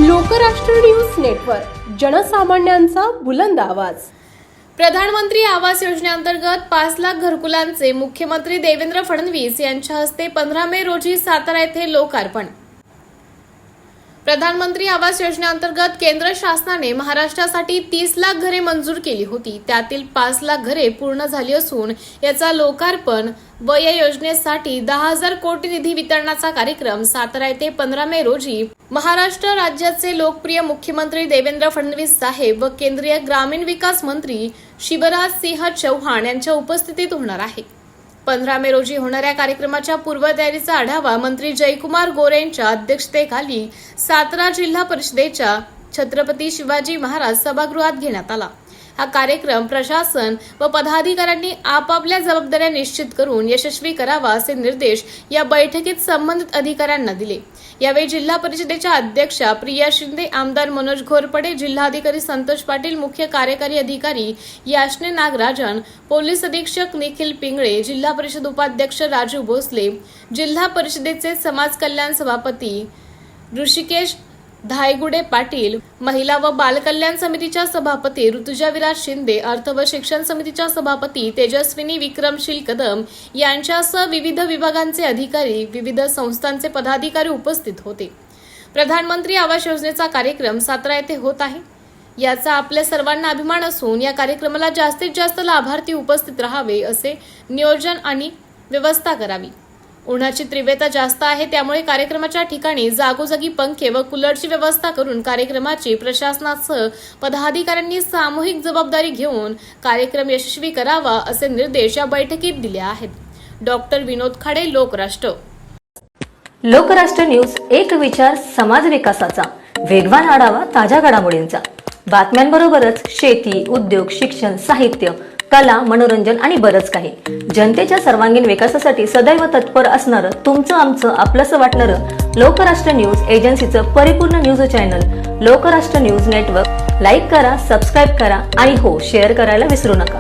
Lokrashtra news network, जनसामान्यांचा बुलंद आवाज। प्रधानमंत्री आवास योजनेअंतर्गत 5 लाख घरकुलांचे मुख्यमंत्री देवेंद्र फडणवीस यांच्या हस्ते 15 मे रोजी सातारा येथे लोकार्पण। प्रधानमंत्री आवास योजनेअंतर्गत केंद्र शासनाने महाराष्ट्रासाठी 30 लाख घरे मंजूर केली होती। त्यातील 5 लाख घरे पूर्ण झाली असून याचा लोकार्पण व या योजनेसाठी 10,000 कोटी निधी वितरणाचा कार्यक्रम सातारा येथे 15 मे रोजी महाराष्ट्र राज्याचे लोकप्रिय मुख्यमंत्री देवेंद्र फडणवीस साहेब व केंद्रीय ग्रामीण विकास मंत्री शिवराज सिंह चौहान यांच्या उपस्थितीत होणार आहे। 15 मे रोजी होणाऱ्या कार्यक्रमाच्या पूर्वतयारीचा आढावा मंत्री जयकुमार गोरे यांच्या अध्यक्षतेखाली सातारा जिल्हा परिषदेच्या छत्रपती शिवाजी महाराज सभागृहात घेण्यात आला। हा कार्यक्रम प्रशासन व पदाधिकाऱ्यांनी आपापल्या जबाबदाऱ्या निश्चित करून यशस्वी करावा असे निर्देश या बैठकीत संबंधित अधिकाऱ्यांना दिले। यावेळी जिल्हा परिषदेच्या अध्यक्षा प्रिया शिंदे, आमदार मनोज घोरपडे, जिल्हाधिकारी संतोष पाटील, मुख्य कार्यकारी अधिकारी याचने नागराजन, पोलीस अधीक्षक निखिल पिंगळे, जिल्हा परिषद उपाध्यक्ष राजू भोसले, जिल्हा परिषदेचे समाज कल्याण सभापती ऋषिकेश धायगुडे पाटील, महिला व बालकल्याण समितीच्या सभापती ऋतुजा विराज शिंदे, अर्थ व शिक्षण समितीच्या सभापती तेजस्विनी विक्रमशील कदम यांच्यासह विविध विभागांचे अधिकारी, विविध संस्थांचे पदाधिकारी उपस्थित होते। प्रधानमंत्री आवास योजनेचा कार्यक्रम सातारा येथे होत आहे, याचा आपल्या सर्वांना अभिमान असून या कार्यक्रमाला जास्तीत जास्त लाभार्थी उपस्थित राहावे असे नियोजन आणि व्यवस्था करावी। उन्हाची तीव्रता जास्त आहे, त्यामुळे कार्यक्रमाच्या ठिकाणी जागोजागी पंखे व कूलरची व्यवस्था करून कार्यक्रमाची प्रशासनासह पदाधिकाऱ्यांनी सामूहिक जबाबदारी घेऊन कार्यक्रम यशस्वी करावा असे निर्देश या बैठकीत दिले आहेत। डॉक्टर विनोद खाडे, लोकराष्ट्र। लोकराष्ट्र न्यूज, एक विचार समाज विकासाचा, वेगवान आढावा ताज्या घडामोडींचा, बातम्यांबरोबरच शेती, उद्योग, शिक्षण, साहित्य, कला, मनोरंजन आणि बरंच काही। जनतेच्या सर्वांगीण विकासासाठी सदैव तत्पर असणारं, तुमचं आमचं आपलंसं वाटणारं लोकराष्ट्र न्यूज एजन्सीचं परिपूर्ण news channel Lokrashtra news network like करा, सबस्क्राईब करा आणि हो, शेअर करायला विसरू नका।